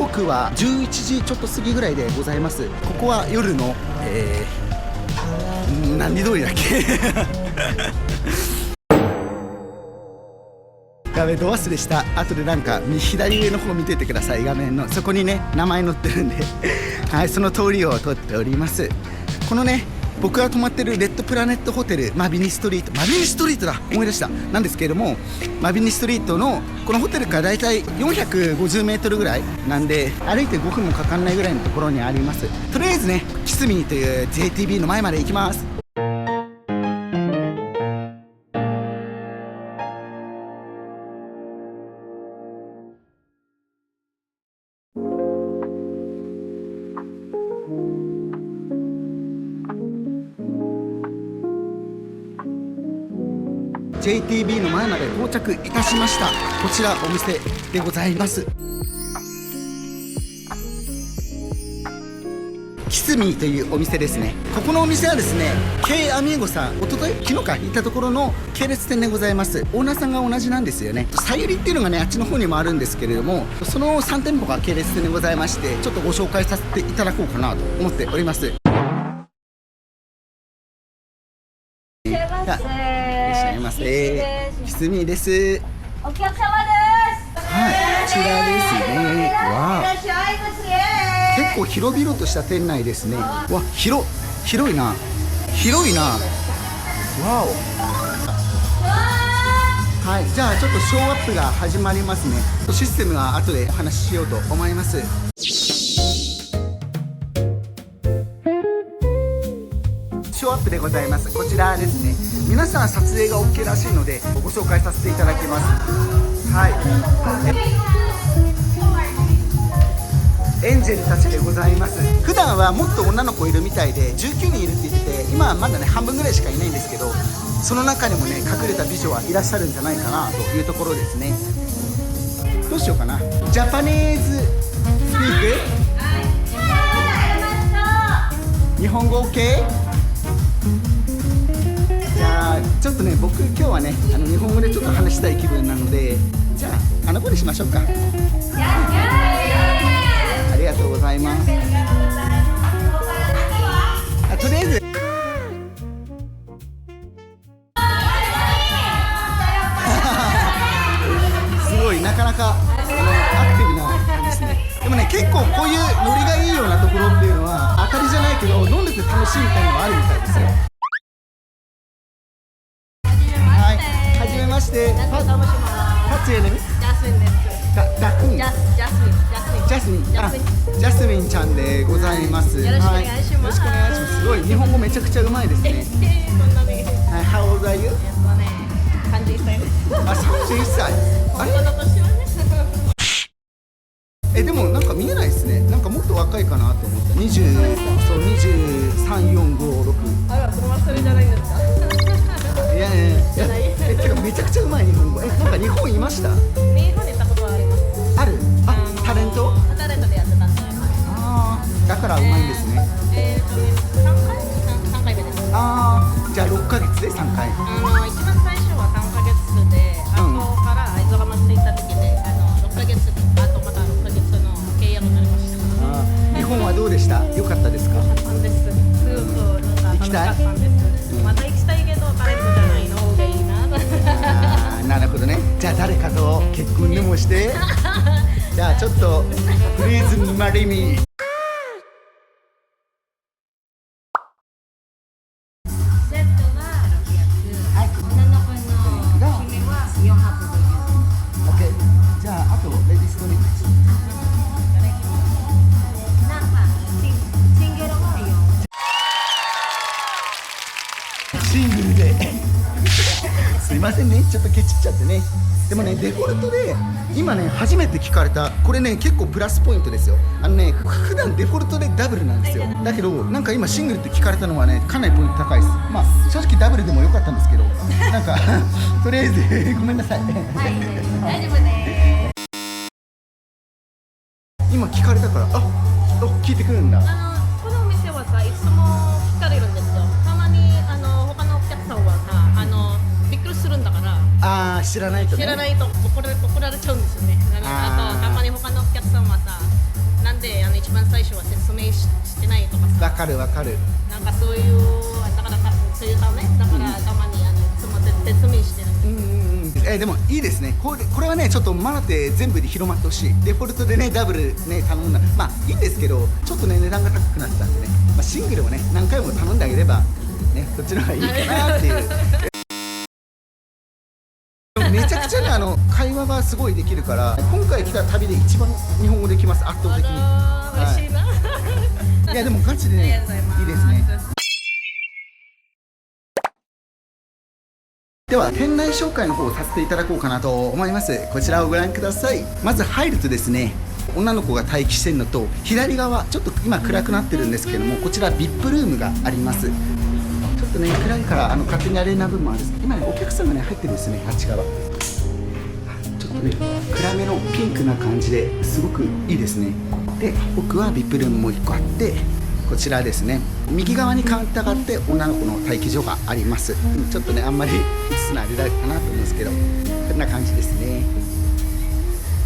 刻は11時ちょっと過ぎぐらいでございます。ここは夜の、何時通りだっけやべ、ど忘れした。後でなんか左上の方見ててください。画面のそこにね名前載ってるんではい、その通りを通っております。このね、僕が泊まってるレッドプラネットホテルマビニストリート、マビニストリートだ、思い出した、なんですけれども、マビニストリートのこのホテルからだいたい450メートルぐらいなんで、歩いて5分もかかんないぐらいのところにあります。とりあえずね、キスミーという JTB の前まで行きます。JTB の前まで到着いたしました。こちらお店でございます。キスミーというお店ですね。ここのお店はですね、K アミーゴさん、一昨日昨日か行ったところの系列店でございます。オーナーさんが同じなんですよね。さゆりっていうのがね、あっちの方にもあるんですけれども、その3店舗が系列店でございまして、ちょっとご紹介させていただこうかなと思っております。いらっしゃいませ。キスミーです。お客様です。はい、こちらですね。わあ、結構広々とした店内ですね。わ、広いな、広いな。わお。はい、じゃあちょっとショーアップが始まりますね。システムは後でお話ししようと思います。ショーアップでございます。こちらですね、皆さん撮影が OK らしいのでご紹介させていただきます。はい、エンジェルたちでございます。普段はもっと女の子いるみたいで19人いるって言ってて、今はまだね半分ぐらいしかいないんですけど、その中にもね隠れた美女はいらっしゃるんじゃないかなというところですね。どうしようかな。ジャパニーズスピーク、日本語 OK？じゃあちょっとね、僕今日はね日本語でちょっと話したい気分なので、じゃああの子にしましょうか。ありがとうございます。とりあえずすごい、なかなかアクティブな感じですね。でもね、結構こういうノリがいいようなところっていうのは当たりじゃないけど、飲んでて楽しいみたいなのがあるみたいですよ。はい、はじめまして。パツエネジャスミンです。ジャスミンちゃんでございます。よろしくお願いします。よろしくお願いします。すごい日本語めちゃくちゃうまいですね。そんなに。はい、How old are you？ 31歳です。あ、31歳。あれ？この年はね。でもなんか見えないですね。なんかもっと若いかなと思った。20、そう、23、4、5、6。あら、それはそれじゃないんですか。いやてかめちゃくちゃうまい日本語。なんか日本いました？日本に行ったことはあります。ある？あ、タレント？タレントでやってたんで。ああ、だからうまいんですね。3回目です。ああ、じゃあ6ヶ月で3回。一番最初は3ヶ月で、後から会津若松で行った時で、6ヶ月あとまた6ヶ月の契約になりました。日本はどうでした？良かったですか？良かったんです。すごく楽しかったんです。また行きたいけどタレントじゃないの方がいいな。なるほどね。じゃあ誰かと結婚でもしてじゃあちょっとプリーズマリミー。セットが600、女の子の姫は450。 OK。 じゃああとレディストリートなんかシングルはシングルですいませんね、ちょっとケチっちゃってね。でもね、デフォルトで今ね初めて聞かれた、これね結構プラスポイントですよ。普段デフォルトでダブルなんですよ。だけどなんか今シングルって聞かれたのはね、かなりポイント高いです。まあ正直ダブルでもよかったんですけどなんかとりあえずごめんなさいはい、大丈夫です。今聞かれたから、聞いてくるんだ。このお店はさ、いつも聞かれるんですよ。たまに他のお客さんはさ、びっくりするんだから。ああ、知らないとね。知らないと怒られちゃうんですよね。あとたまに他のお客さんはさ、一番最初は説明してないとかさ、わかるわかる。なんかそういうだからそういうためだからたまにいつも説明してるんです。でもいいですね。これはねちょっとマナテ全部で広まってほしい。デフォルトでねダブルね頼んだ、まあいいんですけど、ちょっとね値段が高くなってたんでね、まあ、シングルをね何回も頼んであげればねそっちの方がいいかなっていう。めちゃくちゃね会話がすごいできるから、今回来た旅で一番日本語できます、圧倒的に。嬉しいな。いやでもガチでねいいですね。では店内紹介の方をさせていただこうかなと思います。こちらをご覧ください。まず入るとですね、女の子が待機してるのと、左側ちょっと今暗くなってるんですけども、こちら VIP ルームがあります。ちょっとね暗いから勝手にあれな部分もあるんです。今ねお客さんがね入ってるんですね、あっち側。ちょっとね暗めのピンクな感じですごくいいですね。で奥は VIP ルームも1個あって、こちらですね、右側にカウンターがあって女の子の待機所があります。ちょっとねあんまり映すのはあれだかなと思うんですけど、こんな感じですね。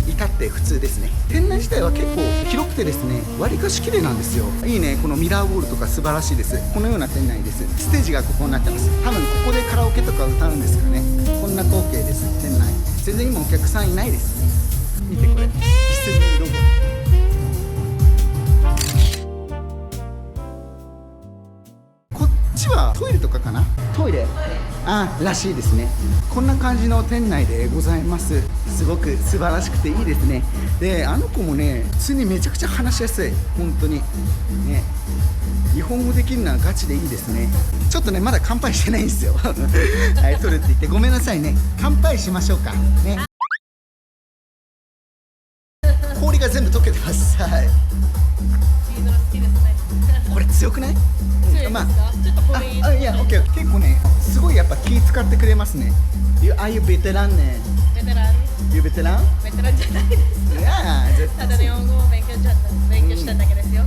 至って普通ですね。店内自体は結構広くてですね、わりかし綺麗なんですよ。いいね、このミラーウォールとか素晴らしいです。このような店内です。ステージがここになってます。多分ここでカラオケとか歌うんですかね。こんな光景です。店内全然今お客さんいないですね。見てこれ、キスミーロゴ。こっちはトイレとかかな。トイレらしいですね。こんな感じの店内でございます。すごく素晴らしくていいですね。であの子もね普通にめちゃくちゃ話しやすい、本当にね。日本語できるのはガチでいいですね。ちょっとねまだ乾杯してないんですよはい取るって言ってごめんなさいね。乾杯しましょうかね。氷が全部溶けてます。はい、これ強くない？まあ、ちょっとこれいや、オッケー。結構ね、すごいやっぱ気使ってくれますね。ああいうベテランね。ベテラン？ベテラン？ベテランじゃないです。いやー、絶ただ日本語を勉強しただけですよ。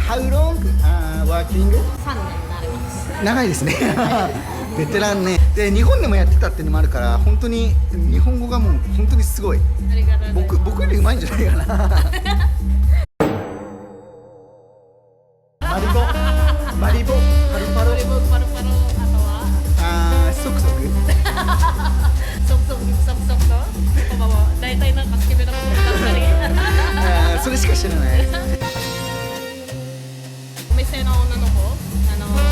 How long working？ 3年になります。長いですね。ベテランね。で、日本でもやってたっていうのもあるから、本当に日本語がもう本当にすごい。ありがとうございます。僕より上手いんじゃないかな。マリボ、パルパロ、パルパル、あとはソクソク。ソクソクと、大体なんかスケベだろうとかそれしか知らない。お店の女の子、女の子ばっ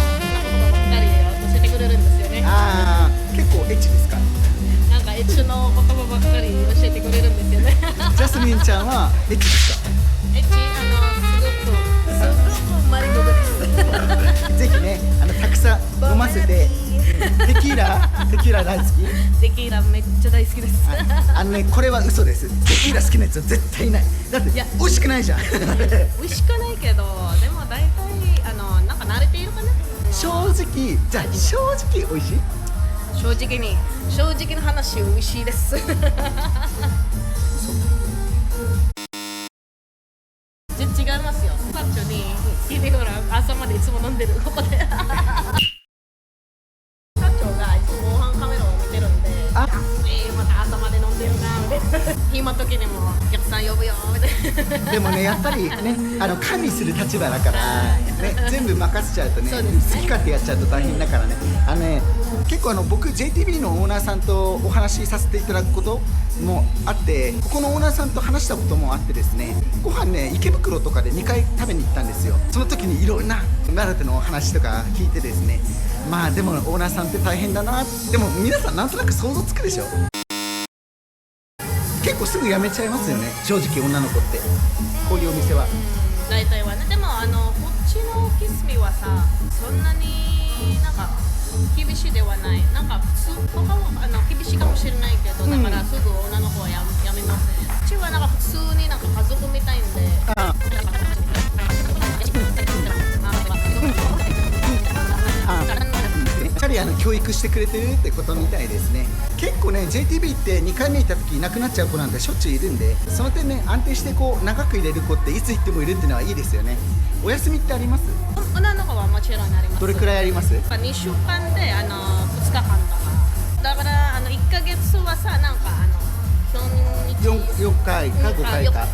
かり教えてくれるんですよね。結構エッチですか？なんかエッチの言葉ばっかり教えてくれるんですよね。ジャスミンちゃんはエッチですか？エッチ、すごくマリボグです。ぜひね、たくさん飲ませて。テキーラ大好き？テキーラめっちゃ大好きです。ね、これは嘘です。テキーラ好きなやつは絶対いない。だって美味しくないじゃん。美味しくないけど、でも大体なんか慣れているかな。正直、じゃあ正直美味しい？正直な話美味しいです。違いますよ。パッチョに聞いてほら朝までいつも飲んでるここで。パッチョがいつも防犯カメラを見てるんで、また朝まで飲んでるなみたいな。暇時にもお客さん呼ぶよみたいな。でもねやっぱりね管理する立場だからね、全部任せちゃうとね、そうですね、好き勝手やっちゃうと大変だからね。結構僕 JTB のオーナーさんとお話しさせていただくこともあって、ここのオーナーさんと話したこともあってですね、ご飯ね池袋とかで2回食べに行ったんですよ。その時にいろんなマラテのお話とか聞いてですね、まあでもオーナーさんって大変だな。でも皆さんなんとなく想像つくでしょ。結構すぐ辞めちゃいますよね、正直女の子ってこういうお店は。大体はね。でもこっちのキスミはさ、そんなになんか厳しいではない。なんか普通他は厳しいかもしれないけど、だからすぐ女の子はやめますね。うちはなんか普通になんか家族みたいんで。しっかり教育してくれてるってことみたいですね。結構ね JTB って2回目行った時いなくなっちゃう子なんてしょっちゅういるんで、その点ね安定してこう長く入れる子っていつ行ってもいるっていうのはいいですよね。お休みってあります？女の子はもちろんあります。どれくらいあります？2週間で2日間だから1ヶ月はさ、なんか4回か5回か。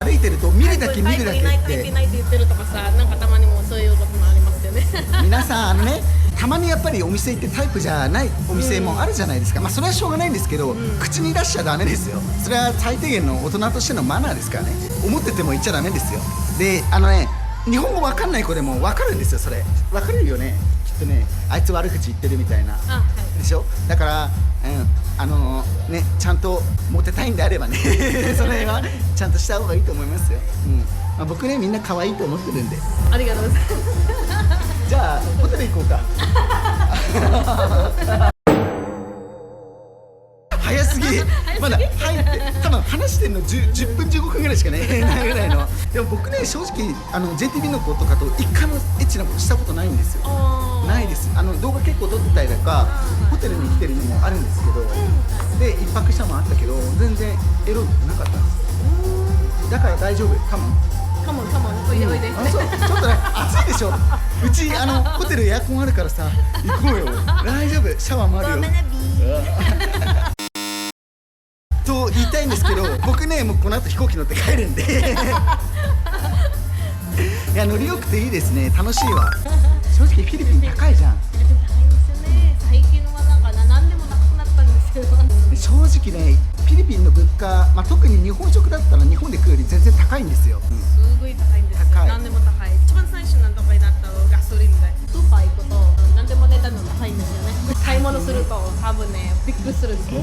歩いてると見るだけ見るだけっタイプいてないって言ってるとかさ、なんかたまにもそういうこともありますよね。皆さんたまにやっぱりお店行ってタイプじゃないお店もあるじゃないですか、まあそれはしょうがないんですけど、口に出しちゃダメですよ。それは最低限の大人としてのマナーですからね。思ってても言っちゃダメですよ。で日本語わかんない子でもわかるんですよ。それわかるよね、きっとね。あいつ悪口言ってるみたいな、あ、はい。でしょ。だからちゃんとモテたいんであればねそれはちゃんとした方がいいと思いますよ。まあ、僕ねみんな可愛いと思ってるんで。ありがとうございます。じゃあホテル行こうか早すぎまだ入って多分話してんの 10分15分ぐらいしかねないぐらいの。でも僕ね正直JTB の子とかと一回もエッチなことしたことないんですよ。ないです。動画結構撮ってたりとかホテルに来てるのもあるんですけど、で一泊したのもあったけど全然エロくなかったんです。だから大丈夫かも。カモンおいでおいで。そうちょっとね暑いでしょ。うちホテルエアコンあるからさ行こうよ。大丈夫、シャワーもあるよ。と言いたいんですけど、僕ねもうこの後飛行機乗って帰るんでいや乗りよくていいですね。楽しいわ。正直フィリピン高いじゃん。高いですよね。最近はなんか何でもなくなったんですけど。正直ねフィリピンの物価、まあ、特に日本食だったら日本で食うより全然高いんですよ。すごい高いんですよ。高い。何でも高い。一番最初のとこになったのガソリンで。スーパー行くと何でも値段が高いんですよね。買い物すると多分ねびっくりするんですよ。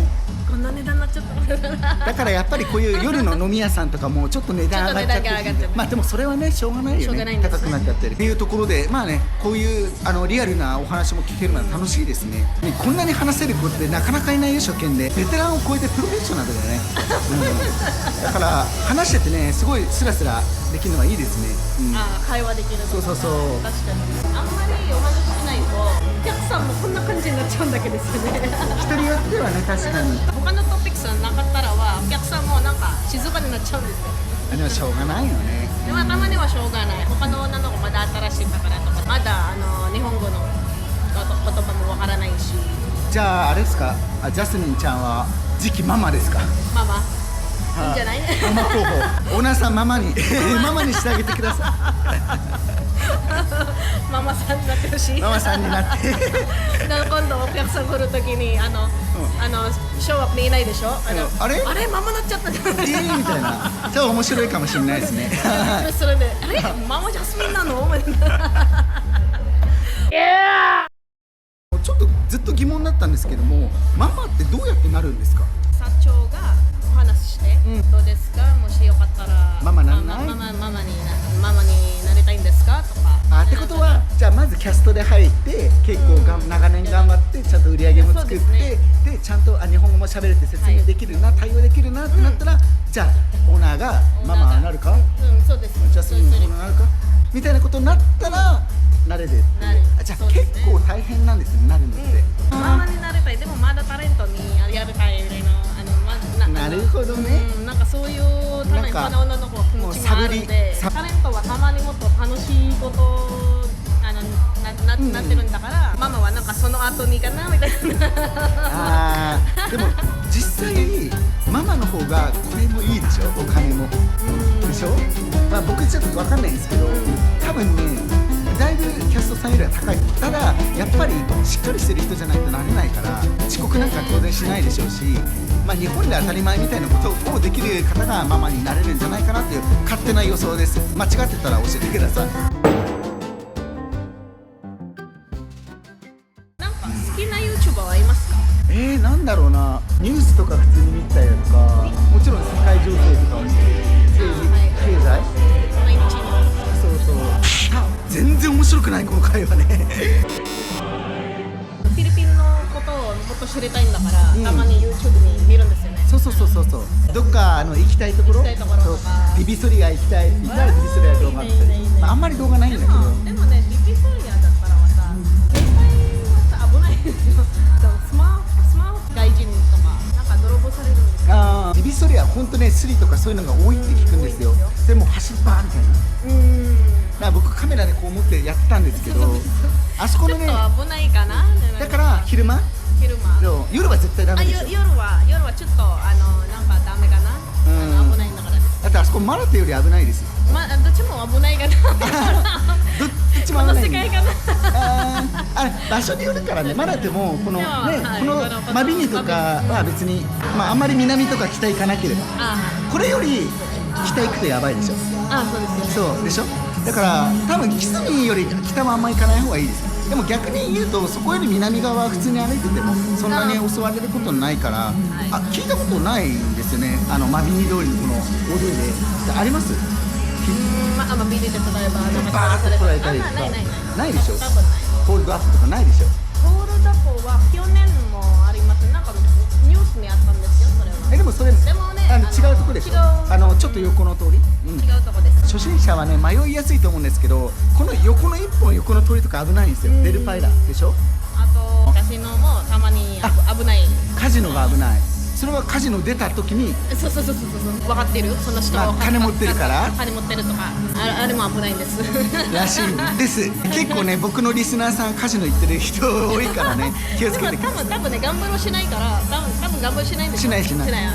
こんな値段になっちゃっただからやっぱりこういう夜の飲み屋さんとかもちょっと値段上がっちゃってちょっと値段が上がっちゃってまあでもそれはねしょうがないよね。しょうがないんです高くなっちゃってるっていうところで、まあねこういうリアルなお話も聞けるのは楽しいですね。こんなに話せる子ってなかなかいないよ。初見でベテランを超えてプロフェッショナルだよね、だから話しててねすごいスラスラできるのはいいですね。会話できるとか。そう確かにあんまりお話ししないとお客さんもこんな感じになっちゃうんだけですよね。人によってはね確かに他のトピックスがなかったらはお客さんもなんか静かになっちゃうんですよ。でもしょうがないよね。でもたまにはしょうがない。他の女の子まだ新しいんだからとかまだ日本語の言葉もわからないし。じゃああれですか、ジャスミンちゃんは次期ママですか。ママいいんじゃない？ママ候補オーナーさんママにママにしてあげてくださママさんになってほしい。い。ママさんになって今度お客さん来るときにショーアップでいないでしょ。あれあれママなっちゃったじゃないですか。みたいなちょっと面白いかもしれないですねそれであれママジャスミンなのちょっとずっと疑問だったんですけども、ママってどうやってなるんですか。社長がお話しして、どうですか、もしよかったらママなんない？ママになりたいんですかとか。ってことはじゃあまずキャストで入って結構長年頑張ってちゃんと売り上げも作って、でちゃんと日本語も喋れて説明できるな、対応できるなってなったら、じゃあオーナーがママになるか、そうです。ジャスミンのオーナーになるかみたいなことになったら慣れるっていう。じゃあ結構大変なんですね、なるのって。ママになりたい。でもまだタレントにやりたいぐらいのなるほどね。なんかそういうためにこの女の子は気持ちがあるんで、タレントはたまにもっと楽しいことなってるんだから、ママはなんかその後にかなみたいな。でも実際ママの方がこれもいいでしょ、お金もでしょ。まあ僕ちょっと分かんないんですけど、多分ねだいぶキャストさんよりは高い。ただやっぱりしっかりしてる人じゃないとなれないから、遅刻なんか当然しないでしょうし、まあ日本で当たり前みたいなことをできる方がママになれるんじゃないかなっていう勝手な予想です。間違ってたら教えてください。なんか好きな YouTuber はいますか？なんだろうな、ニュースとか普通に見たりとか、もちろん世界情勢とかは政治、経済、毎日の全然面白くないこの会話ねフィリピンのことをもっと知りたいんだから、たまに YouTube に見るんですよね。そうどっか行きたいところ、行きたいところとか、ビビソリア行きたい、ビビソリア動画あったり、あんまり動画ないんだけど、でもね、ビビソリアだったらはさ、携帯はさ危ないですよ。スマホ外人とかなんか泥棒されるんですよ。ビビソリア本当ねスリとかそういうのが多いって聞くんですよ。でも走りバーみたいな。僕カメラでこう持ってやってたんですけど、あそこのね、ちょっと危ないかな。だから昼間昼間。でも夜は絶対ダメでしょ。夜はちょっとなんかダメかな。危ないんだからです。だってあそこマラテより危ないですよ。どっちも危ないかな。どっちもこの危ない。世界かな。場所によるからね。マラテもこのね、はいこのマビニとかは別にあんまり南とか北行かなければ。これより北行くとやばいでしょ。そうですよ。そうでしょ。だから多分キスミより北はあんまり行かない方がいいです。でも逆に言うとそこより南側は普通に歩いててもそんなに襲われることないから、聞いたことないんですよね。マビニ通りのこの大通りであります？ビリで例えばバーッと来られたりとかないでしょ。多分ない。ホールドアップとかないでしょ。ホールドアップは去年もあります。なんかニュースにあったんですよ、それは。でもそれでもね、違うとこでしょ。ちょっと横の通り、違うとこです。初心者はね迷いやすいと思うんですけど、この横の一本横の通りとか危ないんですよ。デルパイラでしょ。あとカジノもたまに危ない。カジノが危ない。それはカジノ出た時にそう分かってる。その人金持ってるから金持ってるとかあれも危ないんですらしいんです。結構ね僕のリスナーさんカジノ行ってる人多いからね気をつけてください。多分ね、頑張ろうしないから多分頑張ろうしないんですよ。しない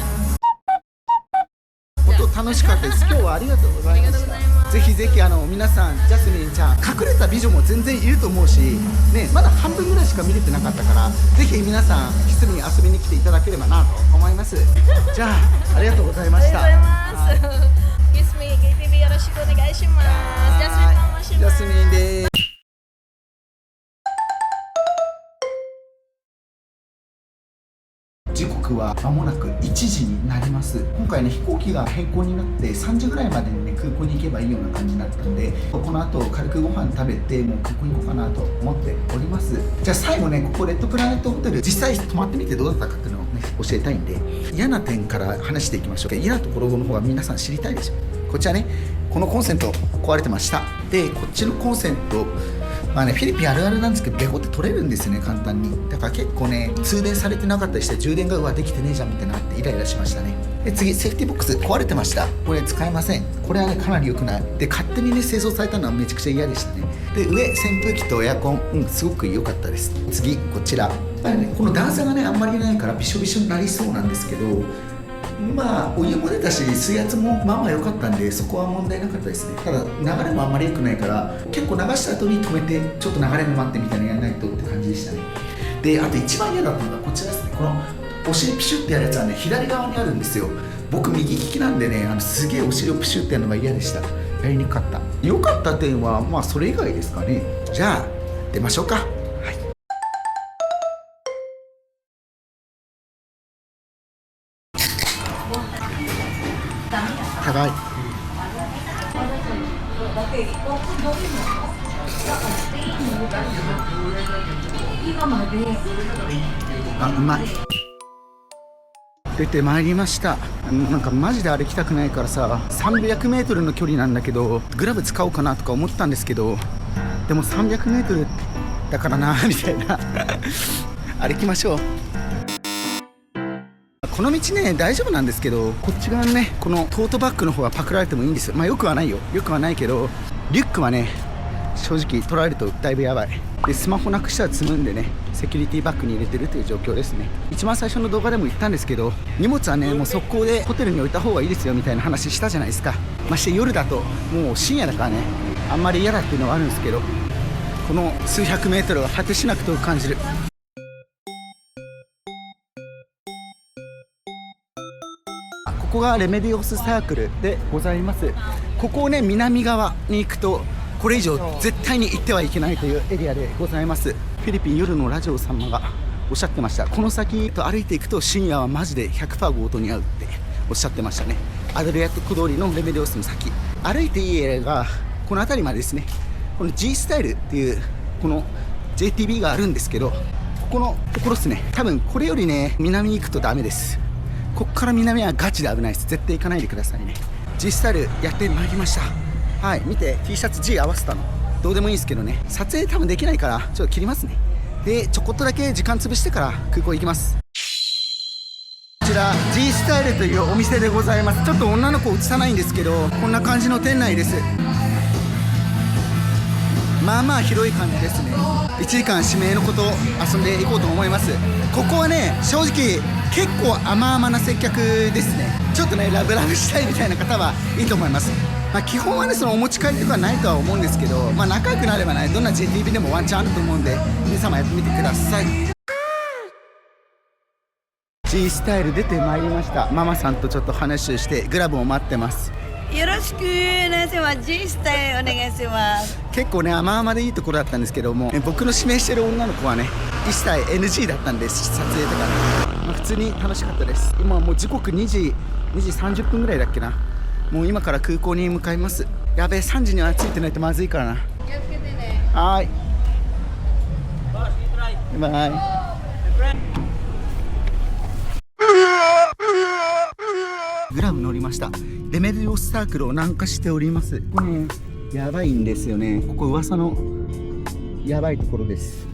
本当楽しかったです。今日はありがとうございました。ぜひぜひ皆さんジャスミンちゃん隠れた美女も全然いると思うしね、まだ半分ぐらいしか見れてなかったからぜひ皆さんキスミン遊びに来ていただければなと思います。じゃあありがとうございました。ありがとうございます。キスミン KTV よろしくお願いします。ジャスミンと申します。ジャスミンです。時刻は間もなく1時になります。今回ね飛行機が変更になって3時ぐらいまでにね空港に行けばいいような感じになったんで、この後軽くご飯食べてもう空港に行こうかなと思っております。じゃあ最後ねここレッドプラネットホテル実際泊まってみてどうだったかっていうのをね教えたいんで、嫌な点から話していきましょう。嫌なところの方が皆さん知りたいでしょ。こちらねこのコンセント壊れてました。でこっちのコンセントフィリピンあるあるなんですけどベホって取れるんですよね、簡単に。だから結構ね通電されてなかったりして充電ができてねえじゃんみたいなのあってイライラしましたね。で次セーフティーボックス壊れてました。これ使えません。これはねかなり良くない。で勝手にね製造されたのはめちゃくちゃ嫌でしたね。で上扇風機とエアコン、すごく良かったです。次こちら、この段差がねあんまりないからびしょびしょになりそうなんですけど、お湯も出たし水圧もまあまあ良かったんでそこは問題なかったですね。ただ流れもあんまり良くないから結構流した後に止めてちょっと流れも待ってみたいなのやらないとって感じでしたね。であと一番嫌だったのがこちらですね。このお尻ピシュってやるやつはね左側にあるんですよ。僕右利きなんでねすげえお尻をピシュってやるのが嫌でした。やりにくかった。良かった点はそれ以外ですかね。じゃあ出ましょうか。高い。うまい。出てまいりました。なんかマジで歩きたくないからさ、300メートルの距離なんだけどグラブ使おうかなとか思ったんですけど、でも300メートルだからなみたいな歩きましょう。この道ね大丈夫なんですけど、こっち側ねこのトートバッグの方はパクられてもいいんですよ。よくはないよ、よくはないけどリュックはね正直取られるとだいぶやばい。でスマホなくしたら積むんでねセキュリティバッグに入れてるという状況ですね。一番最初の動画でも言ったんですけど、荷物はねもう速攻でホテルに置いた方がいいですよみたいな話したじゃないですか。まして夜だともう深夜だからねあんまり嫌だっていうのはあるんですけど、この数百メートルは果てしなく遠く感じる。ここがレメディオスサークルでございます。ここをね南側に行くとこれ以上絶対に行ってはいけないというエリアでございます。フィリピン夜のラジオ様がおっしゃってました。この先と歩いていくと深夜はマジで 100% 強盗に遭うっておっしゃってましたね。アドリアティック通りのレメディオスの先歩いていいエリアがこの辺りまでですね。この G スタイルっていうこの JTB があるんですけど、ここのところですね。多分これよりね南に行くとダメです。こっから南はガチで危ないです。絶対行かないでくださいね。 G スタイルやってまいりました。はい、見て T シャツ G 合わせたのどうでもいいんですけどね、撮影多分できないからちょっと切りますね。でちょこっとだけ時間潰してから空港行きます。こちら G スタイルというお店でございます。ちょっと女の子映さないんですけどこんな感じの店内です。まあまあ広い感じですね。1時間指名のことを遊んでいこうと思います。ここはね正直結構甘々な接客ですね。ちょっとねラブラブしたいみたいな方はいいと思います。まあ基本はねそのお持ち帰りとかはないとは思うんですけど、まあ仲良くなればねどんな JTB でもワンチャンあると思うんで皆様やってみてください。G スタイル出てまいりました。ママさんとちょっと話をしてグラブを待ってます。よろしくお願いします。G スタイルお願いします。結構ね甘々でいいところだったんですけども、僕の指名してる女の子はね一切 NG だったんです。撮影とかね、まあ、普通に楽しかったです。今はもう時刻2時30分ぐらいだっけな。もう今から空港に向かいます。やべえ3時には着いてないとまずいからな。気をつけてね。はーいバイ。グラブ乗りました。デメリオスサークルを南下しております。ここねやばいんですよね。ここ噂のやばいところです。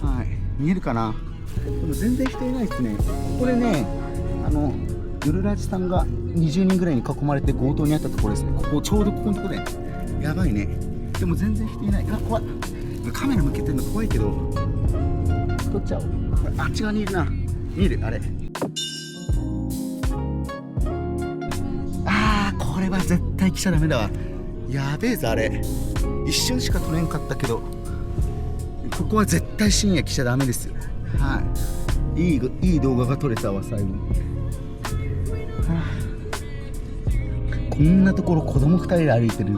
はい、見えるかな。でも全然人いないですね。ここでねヨルラジさんが20人ぐらいに囲まれて強盗にあったところですね。ここちょうどここのところでやばいね。でも全然人いない。あ、怖い。カメラ向けてるの怖いけど撮っちゃおう。これあっち側にいるな。見えるあれ。これは絶対来ちゃダメだわ。やべえぞあれ。一瞬しか撮れんかったけどここは絶対深夜来ちゃダメですよ。はい、いい動画が撮れたわ最後に、こんなところ子供2人で歩いてる。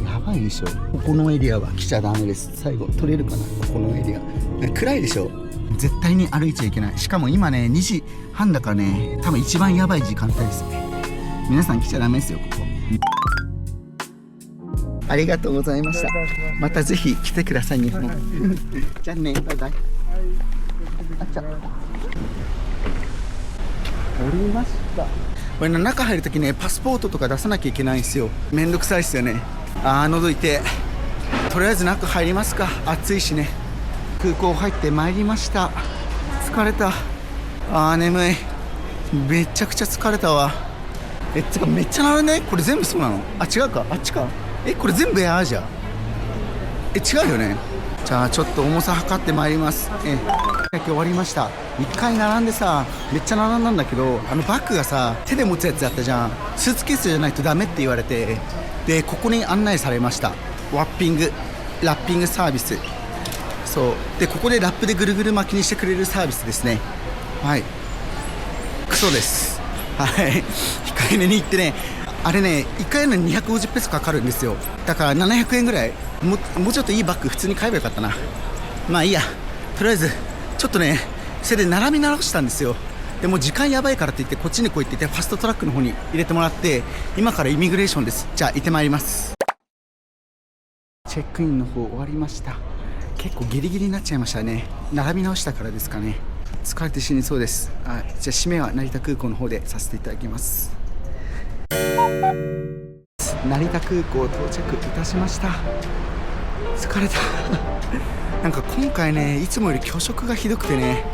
やばいでしょ。ここのエリアは来ちゃダメです。最後撮れるかな。ここのエリア暗いでしょ。絶対に歩いちゃいけない。しかも今ね2時半だからね多分一番やばい時間帯ですね。皆さん来ちゃダメですよここ。ありがとうございました。またぜひ来てください日本じゃあねバイバイ。あっちゃ降りました。これ中入るときねパスポートとか出さなきゃいけないんですよ。めんどくさいですよね。覗いてとりあえず中入りますか。暑いしね。空港入ってまいりました。疲れた。眠い。めちゃくちゃ疲れたわ。つかめっちゃ並んで。これ全部そうなの？違うか。あっちか。これ全部エアーじゃん。違うよね。じゃあちょっと重さ測ってまいります。終わりました。1回並んでさめっちゃ並んだんだけどバッグがさ手で持つやつだったじゃん。スーツケースじゃないとダメって言われて、でここに案内されました。ラッピングサービス。そうでここでラップでぐるぐる巻きにしてくれるサービスですね。はいクソです。はい控えめに言ってねあれね1回やるのに250ペソかかるんですよ。だから700円ぐらい。もうちょっといいバッグ普通に買えばよかったな。まあいいや。とりあえずちょっとねそれで並び直したんですよ。でも時間やばいからって言ってこっちに来いって言ってファストトラックの方に入れてもらって、今からイミグレーションです。じゃあ行ってまいります。チェックインの方終わりました。結構ギリギリになっちゃいましたね。並び直したからですかね。疲れて死にそうです。じゃあ締めは成田空港の方でさせていただきます。成田空港到着いたしました。疲れたなんか今回ねいつもより虚食がひどくてね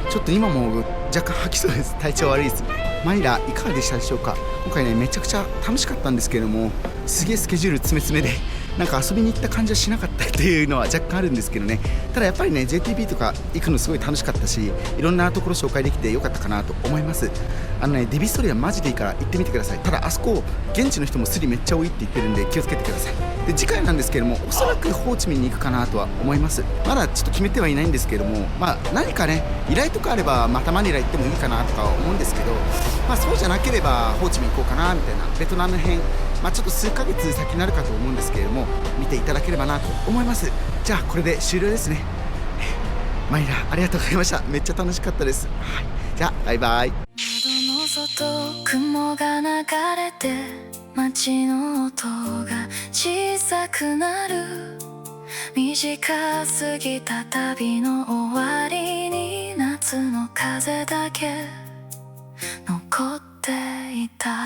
ちょっと今も若干吐きそうです。体調悪いですね。マイラいかがでしたでしょうか。今回ねめちゃくちゃ楽しかったんですけれどもすげえスケジュール詰め詰めでなんか遊びに行った感じはしなかったっていうのは若干あるんですけどね。ただやっぱりね JTB とか行くのすごい楽しかったしいろんなところ紹介できてよかったかなと思います。デビストリアマジでいいから行ってみてください。ただあそこ現地の人もスリめっちゃ多いって言ってるんで気をつけてください。で次回なんですけどもおそらくホーチミンに行くかなとは思います。まだちょっと決めてはいないんですけども何かね依頼とかあればまたマニラ行ってもいいかなとか思うんですけどそうじゃなければホーチミン行こうかなみたいなベトナム編ちょっと数ヶ月先になるかと思うんですけれども見ていただければなと思います。じゃあこれで終了ですね。マイラありがとうございました。めっちゃ楽しかったです。はい、じゃあバイバイ。窓の外雲が流れて街の音が小さくなる短すぎた旅の終わりに夏の風だけ残っていた